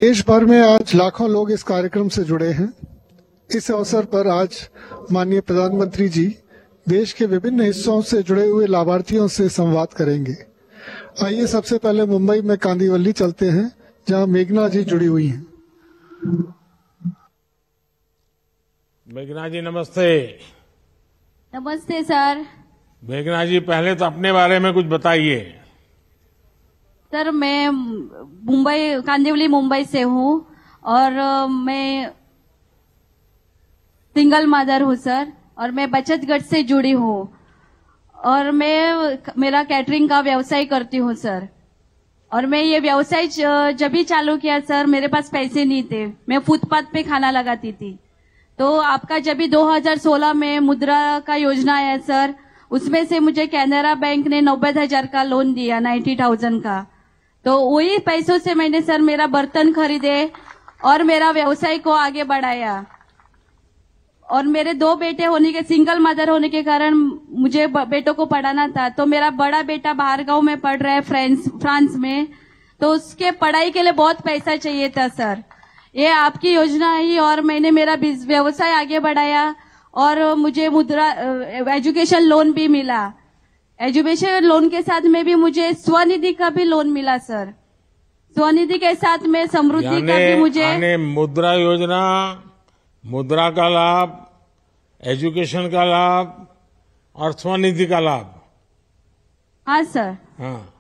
देश भर में आज लाखों लोग इस कार्यक्रम से जुड़े हैं। इस अवसर पर आज माननीय प्रधानमंत्री जी देश के विभिन्न हिस्सों से जुड़े हुए लाभार्थियों से संवाद करेंगे। आइए सबसे पहले मुंबई में कांदिवली चलते हैं, जहां मेघना जी जुड़ी हुई हैं। मेघना जी नमस्ते। नमस्ते सर। मेघना जी पहले तो अपने बारे में कुछ बताइए। सर मैं कांदिवली मुंबई से हूँ और मैं सिंगल मदर हूँ सर, और मैं बचत गट से जुड़ी हूँ और मेरा कैटरिंग का व्यवसाय करती हूँ सर। और मैं ये व्यवसाय जब भी चालू किया सर, मेरे पास पैसे नहीं थे, मैं फुटपाथ पे खाना लगाती थी। तो आपका जब भी 2016 में मुद्रा का योजना आया सर, उसमें से मुझे कैनरा बैंक ने 90,000 का लोन दिया, 90,000 का। तो वही पैसों से मैंने सर मेरा बर्तन खरीदे और मेरा व्यवसाय को आगे बढ़ाया। और मेरे 2 बेटे होने के, सिंगल मदर होने के कारण मुझे बेटों को पढ़ाना था। तो मेरा बड़ा बेटा बाहर गांव में पढ़ रहा है फ्रांस में, तो उसके पढ़ाई के लिए बहुत पैसा चाहिए था सर। ये आपकी योजना आई और मैंने मेरा व्यवसाय आगे बढ़ाया और मुझे मुद्रा एजुकेशन लोन भी मिला। एजुकेशन लोन के साथ में भी मुझे स्वनिधि का भी लोन मिला सर। स्वनिधि के साथ में समृद्धि का भी मुझे मुद्रा योजना, मुद्रा का लाभ, एजुकेशन का लाभ और स्वनिधि का लाभ। हाँ सर। हाँ,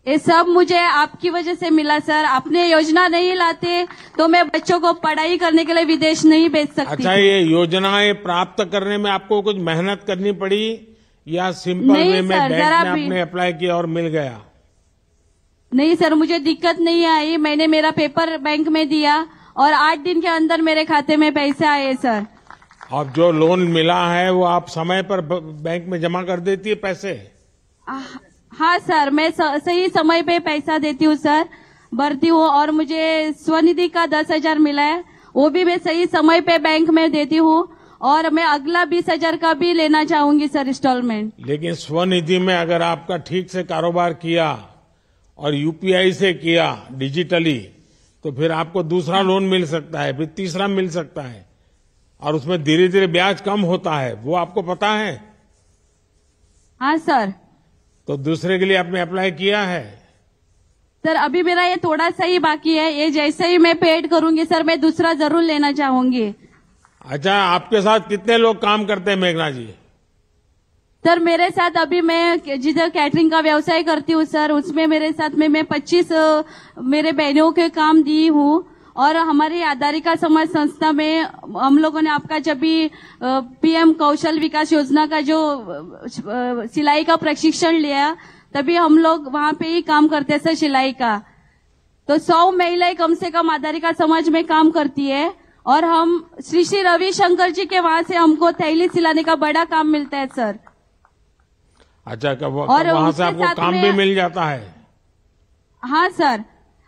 ये सब मुझे आपकी वजह से मिला सर। आपने योजना नहीं लाते तो मैं बच्चों को पढ़ाई करने के लिए विदेश नहीं भेज सकती। अच्छा, ये योजनाएं प्राप्त करने में आपको कुछ मेहनत करनी पड़ी या सिंपल वे में बैंक में आपने अप्लाई किया और मिल गया? नहीं सर, मुझे दिक्कत नहीं आई। मैंने मेरा पेपर बैंक में दिया और 8 दिन के अंदर मेरे खाते में पैसे आए सर। और जो लोन मिला है वो आप समय पर बैंक में जमा कर देती है पैसे? हाँ सर, मैं सही समय पे पैसा देती हूँ सर, भरती हूँ। और मुझे स्वनिधि का 10,000 मिला है, वो भी मैं सही समय पे बैंक में देती हूँ। और मैं अगला 20,000 का भी लेना चाहूंगी सर इंस्टॉलमेंट। लेकिन स्वनिधि में अगर आपका ठीक से कारोबार किया और यूपीआई से किया डिजिटली, तो फिर आपको दूसरा लोन मिल सकता है, फिर तीसरा मिल सकता है, और उसमें धीरे धीरे ब्याज कम होता है, वो आपको पता है? हाँ सर। तो दूसरे के लिए आपने अप्लाई किया है? सर अभी मेरा ये थोड़ा सा ही बाकी है, ये जैसे ही मैं पेड करूंगी सर मैं दूसरा जरूर लेना चाहूंगी। अच्छा, आपके साथ कितने लोग काम करते हैं मेघना जी? सर मेरे साथ अभी मैं जिधर कैटरिंग का व्यवसाय करती हूँ सर, उसमें मेरे साथ में मैं 25 मेरे बहनों के काम दी हूँ। और हमारी आधारिका समाज संस्था में हम लोगों ने आपका जब भी पीएम कौशल विकास योजना का जो सिलाई का प्रशिक्षण लिया, तभी हम लोग वहां पे ही काम करते हैं सर सिलाई का। तो 100 महिलाएं कम से कम आधारिका समाज में काम करती है और हम श्री श्री रविशंकर जी के वहां से हमको थैली सिलाने का बड़ा काम मिलता है सर। अच्छा, और वहां से आपको काम भी मिल जाता है? हाँ सर।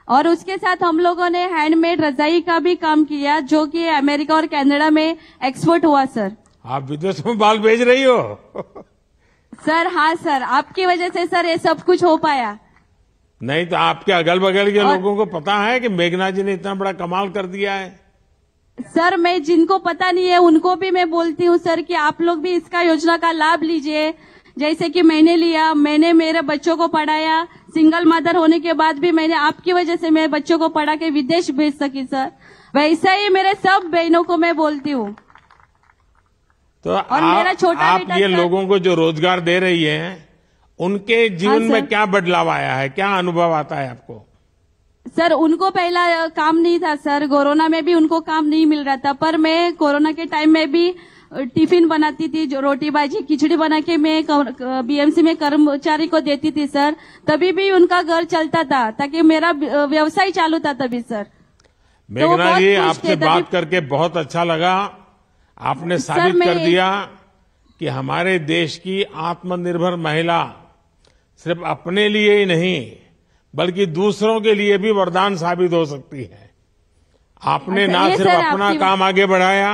और उसके साथ हम लोगों ने हैंडमेड रजाई का भी काम किया, जो कि अमेरिका और कनाडा में एक्सपोर्ट हुआ सर। आप विदेश में बाल भेज रही हो? सर हाँ सर, आपकी वजह से सर ये सब कुछ हो पाया। नहीं तो आपके अगल बगल के लोगों को पता है कि मेघना जी ने इतना बड़ा कमाल कर दिया है? सर मैं जिनको पता नहीं है उनको भी मैं बोलती हूँ सर कि आप लोग भी इसका योजना का लाभ लीजिए। जैसे कि मैंने लिया, मैंने मेरे बच्चों को पढ़ाया, सिंगल मदर होने के बाद भी मैंने आपकी वजह से मेरे बच्चों को पढ़ा के विदेश भेज सकी सर। वैसा ही मेरे सब बहनों को मैं बोलती हूँ। तो और मेरा छोटा आप ये लोगों को जो रोजगार दे रही हैं, उनके जीवन में क्या बदलाव आया है, क्या अनुभव आता है आपको? सर उनको पहला काम नहीं था सर, कोरोना में भी उनको काम नहीं मिल रहा था, पर मैं कोरोना के टाइम में भी टिफिन बनाती थी, जो रोटी भाजी खिचड़ी बना के मैं बीएमसी में कर्मचारी को देती थी सर। तभी भी उनका घर चलता था, ताकि मेरा व्यवसाय चालू था तभी सर। मेघना जी, आपसे बात करके बहुत अच्छा लगा। आपने साबित कर दिया कि हमारे देश की आत्मनिर्भर महिला सिर्फ अपने लिए ही नहीं बल्कि दूसरों के लिए भी वरदान साबित हो सकती है। आपने ना सिर्फ अपना काम आगे बढ़ाया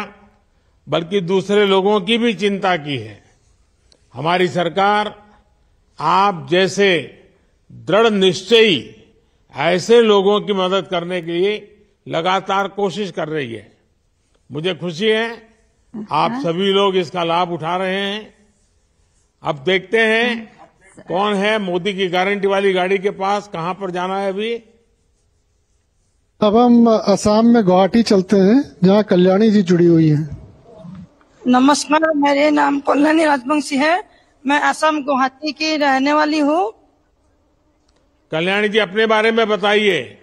बल्कि दूसरे लोगों की भी चिंता की है। हमारी सरकार आप जैसे दृढ़ निश्चयी ऐसे लोगों की मदद करने के लिए लगातार कोशिश कर रही है। मुझे खुशी है आप सभी लोग इसका लाभ उठा रहे हैं। अब देखते हैं कौन है मोदी की गारंटी वाली गाड़ी के पास, कहां पर जाना है अभी। अब हम असम में गुवाहाटी चलते हैं, जहां कल्याणी जी जुड़ी हुई हैं। नमस्कार, मेरे नाम कल्याणी राजवंशी है। मैं असम गुवाहाटी की रहने वाली हूँ। कल्याणी जी अपने बारे में बताइए।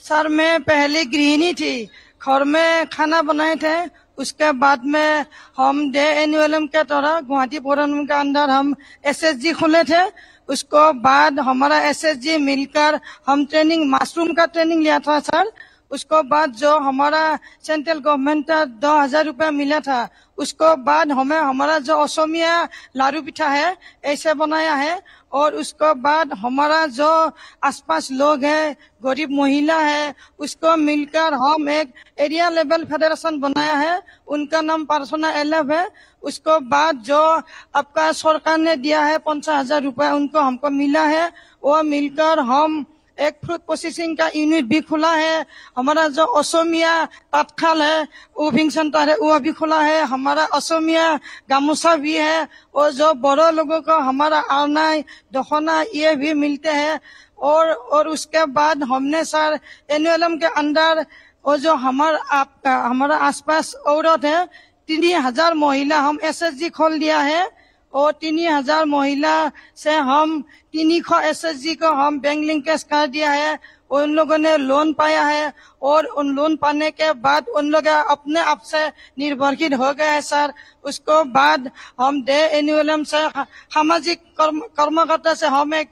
सर, मैं पहले गृहिणी थी, घर में खाना बनाए थे। उसके बाद में हम डे एनयूएलएम के तरह गुवाहाटी पौर निगम के अंदर हम एसएसजी खोले थे। उसको बाद हमारा एसएसजी मिलकर हम ट्रेनिंग मशरूम का ट्रेनिंग लिया था सर। उसको बाद जो हमारा सेंट्रल गवर्नमेंट का 2,000 रुपया मिला था, उसको बाद हमें हमारा जो असमिया लारू पिठा है ऐसे बनाया है। और उसको बाद हमारा जो आसपास लोग हैं, गरीब महिला है, उसको मिलकर हम एक एरिया लेवल फेडरेशन बनाया है। उनका नाम पार्सोना एलएफ है। उसको बाद जो आपका सरकार ने दिया है 50,000 रुपया, उनको हमको मिला है। वो मिलकर हम एक फ्रूट प्रोसेसिंग का यूनिट भी खुला है। हमारा जो असमिया तात्काल है, उविंग सेंटर है, वो भी खुला है। हमारा असमिया गामोसा भी है। और जो बड़ो लोगों को हमारा आरनाई दखना ये भी मिलते हैं। और उसके बाद हमने सर एनयूएलएम के अंदर और जो हमारा आसपास औरत है 3,000 महिला हम एसएसजी खोल दिया है। और 3,000 महिला से हम 300 एसएसजी को हम बैंक लिंकेज कर दिया है। उन लोगों ने लोन पाया है और उन लोन पाने के बाद उन लोग अपने आप से निर्भरशील हो गए हैं सर। उसको बाद हम डे एनयूएलएम से सामाजिक कर्मकर्ता से हम एक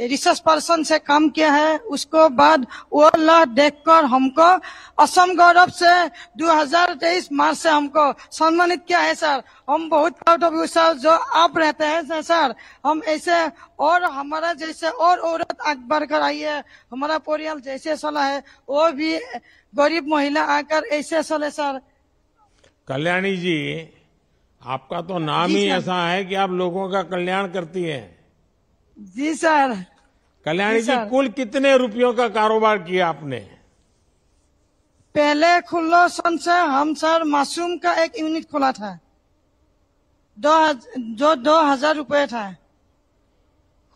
रिसर्च पर्सन से काम किया है। उसको बाद वो लोग देखकर हमको असम गौरव से 2023 मार्च से हमको सम्मानित किया है सर। हम बहुत प्राउड ऑफ यू सर, जो आप रहते हैं सर। हम ऐसे और हमारा जैसे और औरत आगे बढ़कर आई है, हमारा परिवार जैसे चला है, वो भी गरीब महिला आकर ऐसे चले सर। कल्याणी जी, आपका तो नाम ही ऐसा है कि आप लोगों का कल्याण करती हैं। जी सर। कल्याणी जी, कुल कितने रुपयों का कारोबार किया आपने? पहले खुलो सन से हम सर मशरूम का एक यूनिट खोला था, जो 2,000 रुपये था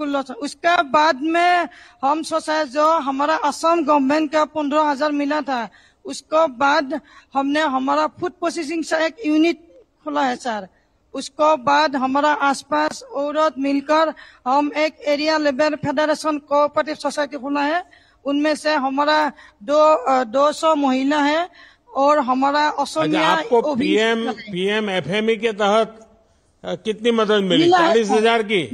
खुलो था। उसके बाद में हम सोचा जो हमारा असम गवर्नमेंट का 15,000 मिला था, उसको बाद हमने हमारा फूड प्रोसेसिंग से एक यूनिट खोला है सर। उसको बाद हमारा आसपास औरत मिलकर हम एक area level federation cooperative society खोला है। उनमें से हमारा 200 महिला है। और हमारा असमिया आपको पीएम एफएमई के तहत कितनी मदद मिली? 40,000 की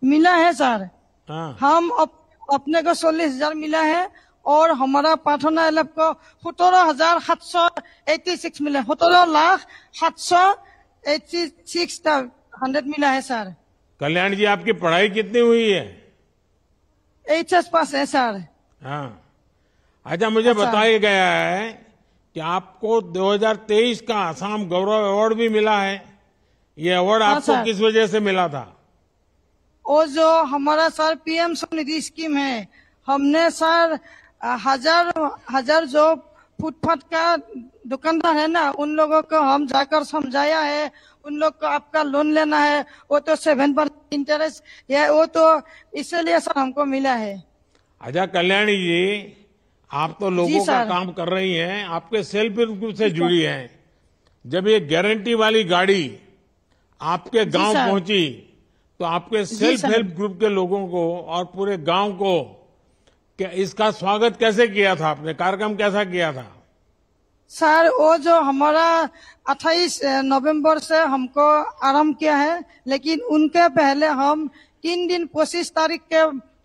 मिला है सर। हाँ। हम अपने को 40,000 मिला है। और हमारा पार्टनर एलएफ को 17,786 मिला, 17,786 मिला है सर। कल्याण जी, आपकी पढ़ाई कितनी हुई है? HS पास है सर। हाँ। अच्छा, मुझे बताया गया है कि आपको 2023 का असम गौरव अवार्ड भी मिला है। ये अवार्ड आपको किस वजह से मिला था? वो जो हमारा सर पीएम स्वनिधि स्कीम है, हमने सर हजार जो फुटपाथ का दुकानदार है ना, उन लोगों को हम जाकर समझाया है। उन लोग को आपका लोन लेना है, वो तो 7% इंटरेस्ट है, वो तो इसलिए सर हमको मिला है। अच्छा कल्याणी जी, आप तो लोगों का काम कर रही हैं, आपके सेल्फ हेल्प ग्रुप से जुड़ी हैं। जब ये गारंटी वाली गाड़ी आपके गांव पहुंची तो आपके सेल्फ हेल्प ग्रुप के लोगों को और पूरे गांव को इसका स्वागत कैसे किया था आपने? कार्यक्रम कैसा किया था? सर, वो जो हमारा 28 नवंबर से हमको आरंभ किया है, लेकिन उनके पहले हम 3 दिन 25 तारीख के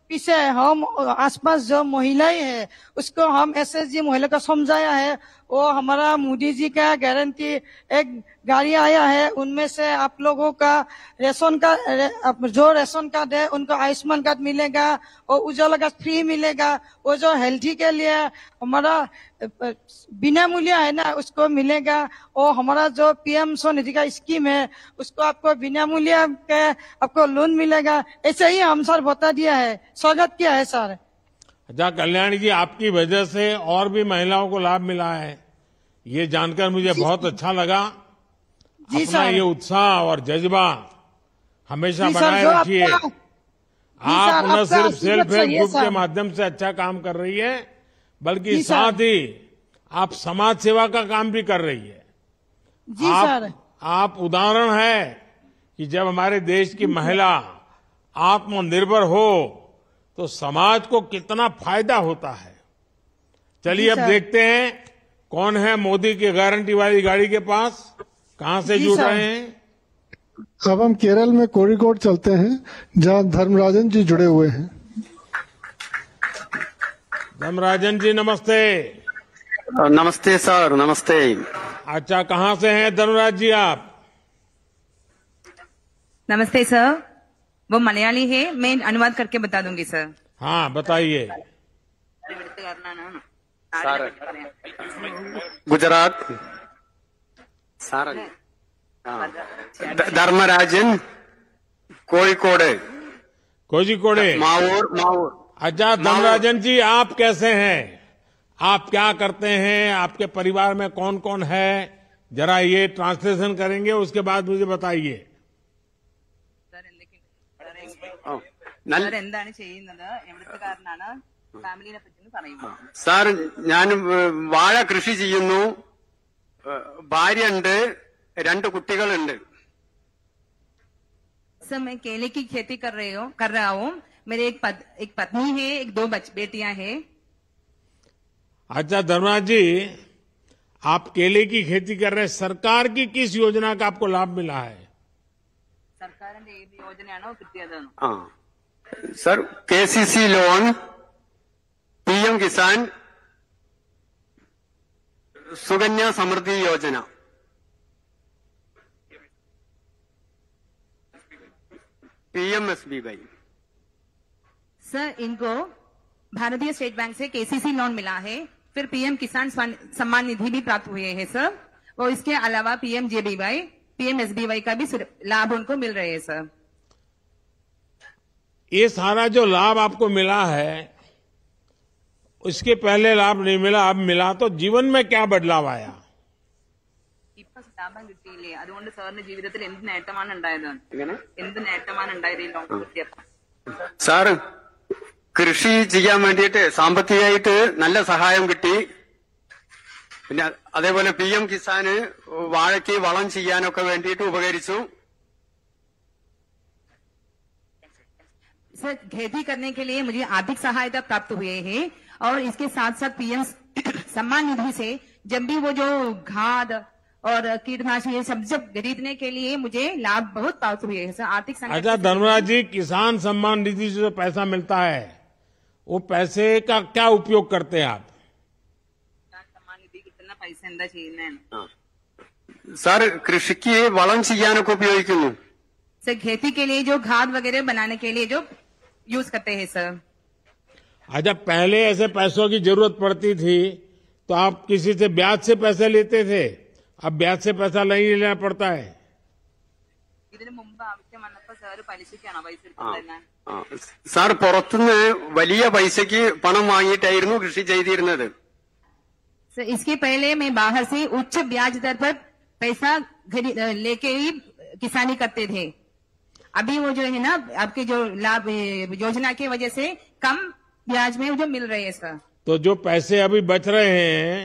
पीछे हम आसपास जो महिलाएं है उसको हम एसएसजी महिला को समझाया है। वो हमारा मोदी जी का गारंटी एक गाड़ी आया है, उनमें से आप लोगों का रेशन का जो रेशन कार्ड है उनको आयुष्मान कार्ड मिलेगा और उज्ज्वला कार्ड फ्री मिलेगा। वो जो हेल्थी के लिए हमारा बिना मूल्य है ना उसको मिलेगा। और हमारा जो पीएम स्वनिधि का स्कीम है उसको आपको बिना मूल्य के आपको लोन मिलेगा। ऐसे ही हम सर बता दिया है, स्वागत किया है सर। अच्छा कल्याणी जी, आपकी वजह से और भी महिलाओं को लाभ मिला है, ये जानकर मुझे बहुत अच्छा लगा। जी अपना सर। ये उत्साह और जज्बा हमेशा जी सर, बनाए जो रखिए। आपका- जी आप सर, न आपका सिर्फ आशीर्वाद सेल्फ हेल्प चाहिए ग्रुप के सर। माध्यम से अच्छा काम कर रही है, बल्कि जी सर। साथ ही आप समाज सेवा का काम भी कर रही है। जी सर। आप उदाहरण है कि जब हमारे देश की महिला आत्मनिर्भर हो तो समाज को कितना फायदा होता है। चलिए जी अब सर। देखते हैं कौन है मोदी की गारंटी वाली गाड़ी के पास, कहां से जी जुड़ सर। रहे हैं। अब हम केरल में कोरिकोड चलते हैं, जहां धर्मराजन जी जुड़े हुए हैं। धर्मराजन जी नमस्ते। नमस्ते सर, नमस्ते। अच्छा, कहां से हैं धर्मराज जी आप। नमस्ते सर, वो मलयाली है, मैं अनुवाद करके बता दूंगी सर। हाँ बताइए। गुजरात സാർ ധർമ്മരാജൻ കോഴിക്കോട് कोझिकोडे। മാവൂർ മാവൂർ अच्छा धर्मराजन जी, आप कैसे हैं, आप क्या करते हैं, आपके परिवार में कौन कौन है, जरा ये ट्रांसलेशन करेंगे, उसके बाद मुझे बताइए। നല്ല സർ എന്താണ് ചെയ്യുന്നത്, എവിടുത്തുകാരനാണ്, ഫാമിലിനെ പറ്റി പറയുമോ? സാർ ഞാൻ വാഴ കൃഷി ചെയ്യുന്നു, ഭാര്യയുണ്ട്, 2 കുട്ടികളുണ്ട്। सर मैं केले की खेती कर रहा हूँ। मेरे एक पत्नी है, एक 2 बेटियां हैं। अच्छा धर्मराज जी, आप केले की खेती कर रहे हैं, सरकार की किस योजना का आपको लाभ मिला है। സർക്കാരിന്റെ ഏത് യോജനയാണോ കിട്ടിയത്? ആ sir, KCC loan, PM Kisan, Sukanya Samriddhi Yojana, PMSBY। Sir इनको भारतीय स्टेट बैंक से KCC लोन मिला है, फिर PM किसान सम्मान निधि भी प्राप्त हुए हैं सर, और इसके अलावा PMJBY, PMSBY का भी लाभ उनको मिल रहे हैं सर। ये सारा जो लाभ आपको मिला है, उसके पहले लाभ नहीं मिला, अब मिला, तो जीवन में क्या बदलाव आया। ഇപ്പൊ ലാഭം കിട്ടിയില്ലേ, അതുകൊണ്ട് സാറിന്റെ ജീവിതത്തിൽ എന്ത് നേട്ടമാണ് ഉണ്ടായത്, എന്ത് നേട്ടമാണ് ഉണ്ടായത് ഈ ലോൺ കിട്ടിയപ്പോൾ? സാർ, കൃഷി ചെയ്യാൻ വേണ്ടിയിട്ട് സാമ്പത്തികമായിട്ട് നല്ല സഹായം കിട്ടി. പിന്നെ അതേപോലെ PM കിസാന് വാഴയ്ക്ക് വളം ചെയ്യാനൊക്കെ വേണ്ടിയിട്ട് ഉപകരിച്ചു. सर खेती करने के लिए मुझे आर्थिक सहायता प्राप्त हुए हैं, और इसके साथ साथ PM सम्मान निधि से जब भी वो जो खाद और कीटनाशक ये सब खरीदने के लिए मुझे लाभ बहुत प्राप्त हुए हैं सर। आर्थिक संकट अच्छा धर्मराज जी, किसान सम्मान निधि से जो पैसा मिलता है, वो पैसे का क्या उपयोग करते हैं आप। किसान सम्मान निधि कितना पैसा എന്താ ചെയ്യുന്നത്? സാർ, കൃഷിക്ക് വളം ചെയ്യാനൊക്കെ ഉപയോഗിക്കുന്നു. सर खेती के लिए जो खाद वगैरह बनाने के लिए जो यूज करते हैं सर। अच्छा, पहले ऐसे पैसों की जरूरत पड़ती थी तो आप किसी से ब्याज से पैसे लेते थे, अब ब्याज से पैसा नहीं लेना पड़ता है। ഇതിനു മുമ്പ് ആവശ്യം വന്നപ്പോൾ സാർ പലിശയ്ക്കാണോ പൈസ എടുത്തിരുന്നത്? സാർ, പുറത്തുനിന്ന് വലിയ പൈസയ്ക്ക് പണം വാങ്ങിയിട്ടായിരുന്നു കൃഷി ചെയ്തിരുന്നത്. सर इसके पहले मैं बाहर से उच्च ब्याज दर पर पैसा लेके ही किसानी करते थे। अभी वो जो है ना, आपके जो लाभ योजना की वजह से कम ब्याज में जो मिल रहे हैं सर। तो जो पैसे अभी बच रहे हैं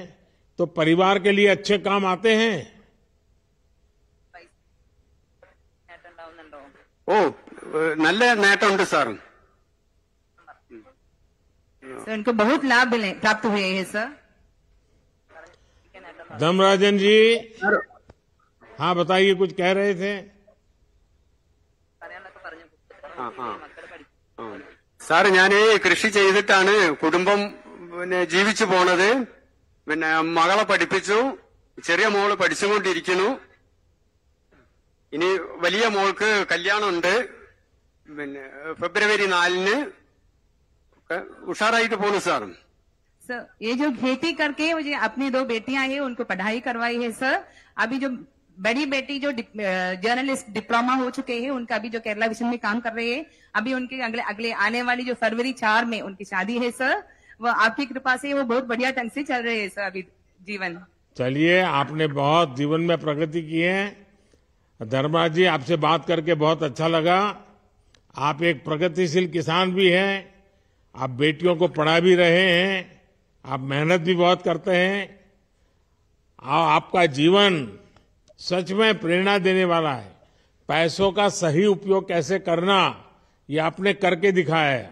तो परिवार के लिए अच्छे काम आते हैं। ഓ, നല്ല നേട്ടമുണ്ട് സാർ. सर उनको बहुत लाभ प्राप्त हुए हैं सर। धर्मराजन जी, हाँ बताइए, कुछ कह रहे थे। സാർ, ഞാൻ കൃഷി ചെയ്തിട്ടാണ് കുടുംബം ജീവിച്ചു പോണത്. പിന്നെ മകളെ പഠിപ്പിച്ചു, ചെറിയ മോള് പഠിച്ചുകൊണ്ടിരിക്കുന്നു. ഇനി വലിയ മോൾക്ക് കല്യാണമുണ്ട്, പിന്നെ ഫെബ്രുവരി 4-ന്. ഉഷാറായിട്ട് പോണു സാർ. सर ये जो खेती करके मुझे अपनी 2 बेटियां हैं उनको पढ़ाई करवाई है सर। अभी जो बड़ी बेटी जो जर्नलिस्ट डिप्लोमा हो चुके हैं, उनका अभी जो केरला विजन में काम कर रहे हैं, अभी उनके अगले आने वाली जो फरवरी 4 में उनकी शादी है सर, वो आपकी कृपा से वो बहुत बढ़िया ढंग से चल रहे हैं सर अभी जीवन। चलिए, आपने बहुत जीवन में प्रगति की है। धर्मराज जी, आपसे बात करके बहुत अच्छा लगा। आप एक प्रगतिशील किसान भी हैं, आप बेटियों को पढ़ा भी रहे हैं, आप मेहनत भी बहुत करते हैं। आपका जीवन सच में प्रेरणा देने वाला है। पैसों का सही उपयोग कैसे करना, ये आपने करके दिखाया है।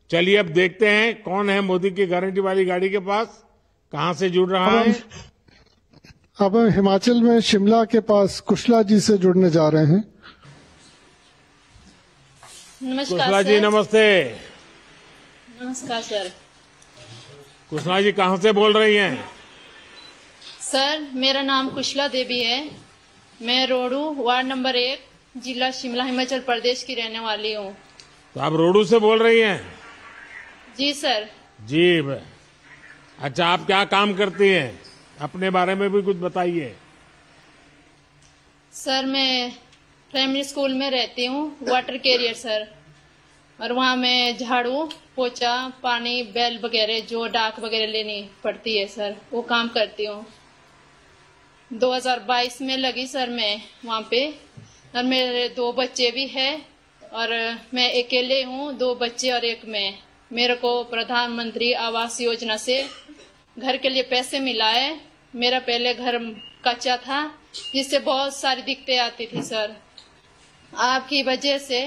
चलिए, अब देखते हैं कौन है मोदी की गारंटी वाली गाड़ी के पास, कहां से जुड़ रहा है। अब हम हिमाचल में शिमला के पास कुशला जी से जुड़ने जा रहे हैं। नमस्कार कुशला जी, नमस्ते। नमस्कार सर। कुशला जी कहां से बोल रही हैं? सर, मेरा नाम कुशला देवी है। मैं रोडू वार्ड नंबर 1 जिला शिमला हिमाचल प्रदेश की रहने वाली हूँ। तो आप रोडू से बोल रही हैं? जी सर। जी। अच्छा, आप क्या काम करती हैं? अपने बारे में भी कुछ बताइए। सर, मैं प्राइमरी स्कूल में रहती हूँ, वाटर कैरियर सर। और वहाँ मैं झाड़ू पोछा पानी बैल वगैरह जो डाक वगैरह लेनी पड़ती है सर, वो काम करती हूँ। 2022 में लगी सर मैं वहाँ पे। और मेरे 2 बच्चे भी हैं और मैं अकेले हूँ, 2 बच्चे और एक मैं। मेरे को प्रधानमंत्री आवास योजना से घर के लिए पैसे मिला है। मेरा पहले घर कच्चा था, जिससे बहुत सारी दिक्कतें आती थी सर। आपकी वजह से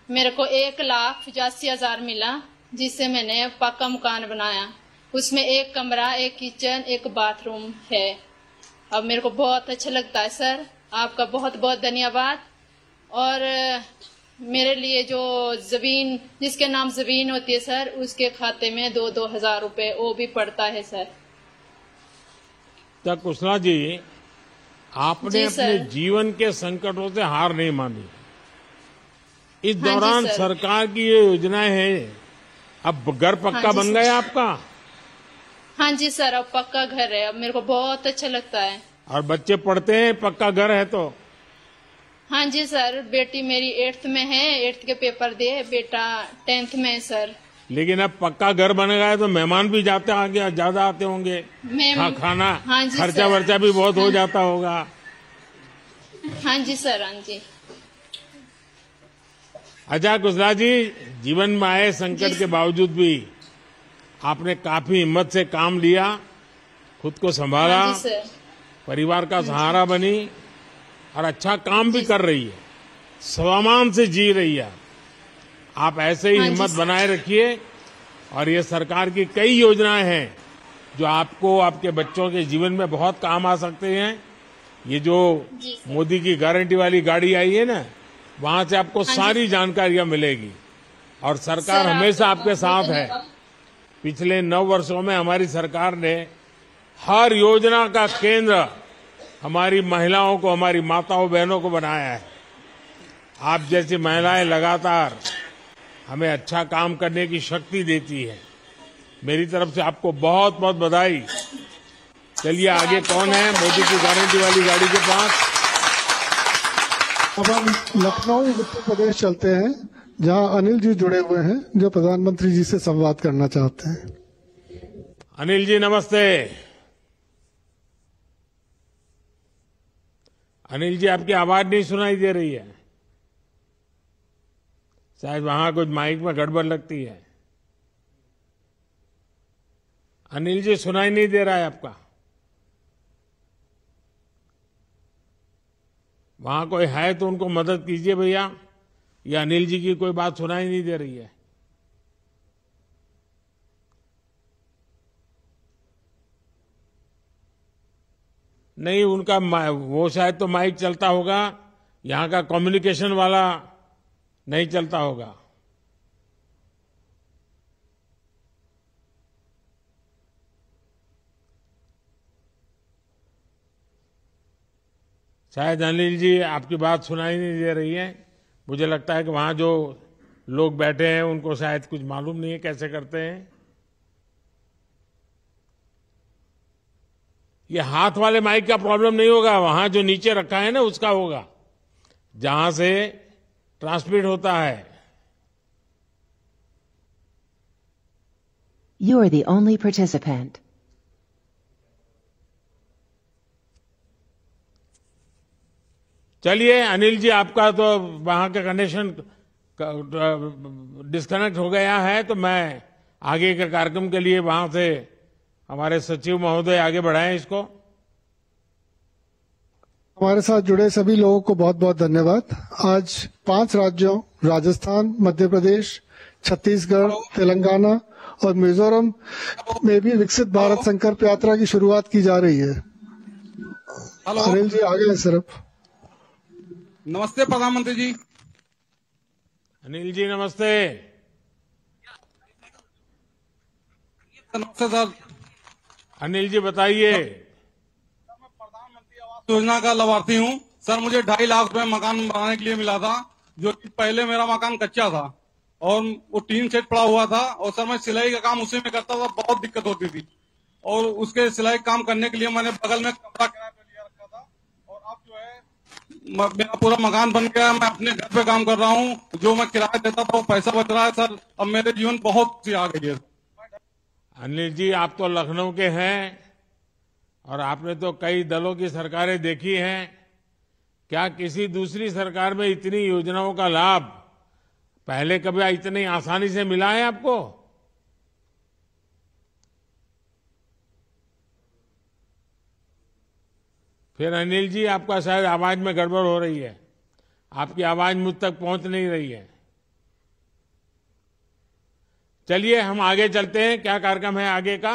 मेरे को 1,85,000 मिला, जिससे मैंने पक्का मकान बनाया। उसमें 1 कमरा, 1 किचन, 1 बाथरूम है। अब मेरे को बहुत अच्छा लगता है सर। आपका बहुत बहुत धन्यवाद। और मेरे लिए जो जमीन, जिसके नाम जमीन होती है सर, उसके खाते में 2-2 हजार रुपए वो भी पड़ता है सर। तो कुशला जी, आपने अपने जीवन के संकटों से हार नहीं मानी। इस दौरान सरकार की ये योजनाएं हैं। अब घर पक्का बन गया आपका? हाँ जी सर, अब पक्का घर है। अब मेरे को बहुत अच्छा लगता है। और बच्चे पढ़ते हैं, पक्का घर है तो? हाँ जी सर, बेटी मेरी 8th में है, 8th के पेपर दिए। बेटा 10th में है सर। लेकिन अब पक्का घर बन गया है तो मेहमान भी ज्यादा आते होंगे, खाना हाँ खर्चा वर्चा भी बहुत हो जाता होगा। हाँ जी सर, हाँ जी। अच्छा कुशला जी, जीवन में आए संकट के बावजूद भी आपने काफी हिम्मत से काम लिया, खुद को संभाला, हाँ जी सर। परिवार का सहारा बनी और अच्छा काम भी कर रही है, स्वाभिमान से जी रही है। आप ऐसे ही हिम्मत बनाए रखिए। और ये सरकार की कई योजनाएं हैं जो आपको, आपके बच्चों के जीवन में बहुत काम आ सकते हैं। ये जो मोदी की गारंटी वाली गाड़ी आई है ना, वहां से आपको सारी जानकारियां मिलेगी। और सरकार हमेशा आपके साथ है। पिछले 9 वर्षों में हमारी सरकार ने हर योजना का केंद्र हमारी महिलाओं को, हमारी माताओं बहनों को बनाया है। आप जैसी महिलाएं लगातार हमें अच्छा काम करने की शक्ति देती है। मेरी तरफ से आपको बहुत बहुत बधाई। चलिए, आगे कौन है मोदी की गारंटी वाली गाड़ी के पास? अब हम लखनऊ उत्तर प्रदेश चलते हैं, जहां अनिल जी जुड़े हुए हैं, जो प्रधानमंत्री जी से संवाद करना चाहते हैं। अनिल जी नमस्ते। अनिल जी, आपकी आवाज नहीं सुनाई दे रही है। शायद वहां कुछ माइक में गड़बड़ लगती है। अनिल जी, सुनाई नहीं दे रहा है आपका। वहां कोई है तो उनको मदद कीजिए भैया। या अनिल जी की कोई बात सुनाई नहीं दे रही है। नहीं, उनका वो शायद तो माइक चलता होगा, यहाँ का कम्युनिकेशन वाला नहीं चलता होगा। शायद अनिल जी आपकी बात सुनाई नहीं दे रही है। मुझे लगता है कि वहां जो लोग बैठे हैं उनको शायद कुछ मालूम नहीं है कैसे करते हैं। ये हाथ वाले माइक का प्रॉब्लम नहीं होगा, वहां जो नीचे रखा है ना उसका होगा, जहां से ट्रांसमिट होता है। You are the only participant. चलिए अनिल जी, आपका तो वहां का कनेक्शन डिस्कनेक्ट हो गया है, तो मैं आगे के कार्यक्रम के लिए वहां से हमारे सचिव महोदय आगे बढ़ाएं इसको। हमारे साथ जुड़े सभी लोगों को बहुत बहुत धन्यवाद। आज 5 राज्यों राजस्थान, मध्य प्रदेश, छत्तीसगढ़, तेलंगाना और मिजोरम में भी विकसित भारत संकल्प यात्रा की शुरुआत की जा रही है। अनिल जी आगे हैं सिर्फ। नमस्ते प्रधानमंत्री जी। अनिल जी नमस्ते। नमस्ते सर। अनिल जी बताइए। मैं प्रधानमंत्री आवास योजना का लाभार्थी हूं सर। मुझे 2.5 लाख रुपए मकान बनाने के लिए मिला था, जो कि पहले मेरा मकान कच्चा था और वो टीन सेट पड़ा हुआ था, और सर मैं सिलाई का काम उसी में करता था, बहुत दिक्कत होती थी, और उसके सिलाई काम करने के लिए मैंने बगल में कमरा किराए पे लिया रखा था, और अब जो है मेरा पूरा मकान बन गया। मैं अपने घर पे काम कर रहा हूँ, जो मैं किराया देता था वो पैसा बच रहा है सर। अब मेरे जीवन बहुत सी आ गई है। अनिल जी, आप तो लखनऊ के हैं और आपने तो कई दलों की सरकारें देखी हैं। क्या किसी दूसरी सरकार में इतनी योजनाओं का लाभ पहले कभी इतनी आसानी से मिला है आपको? फिर अनिल जी, आपका शायद आवाज में गड़बड़ हो रही है, आपकी आवाज मुझ तक पहुंच नहीं रही है। चलिए हम आगे चलते हैं, क्या कार्यक्रम है आगे का?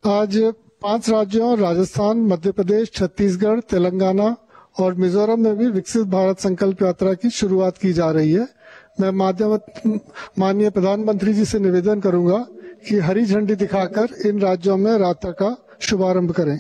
आज 5 राज्यों राजस्थान, मध्य प्रदेश, छत्तीसगढ़, तेलंगाना और मिजोरम में भी विकसित भारत संकल्प यात्रा की शुरुआत की जा रही है। मैं माननीय प्रधानमंत्री जी से निवेदन करूंगा कि हरी झंडी दिखाकर इन राज्यों में यात्रा का शुभारंभ करें।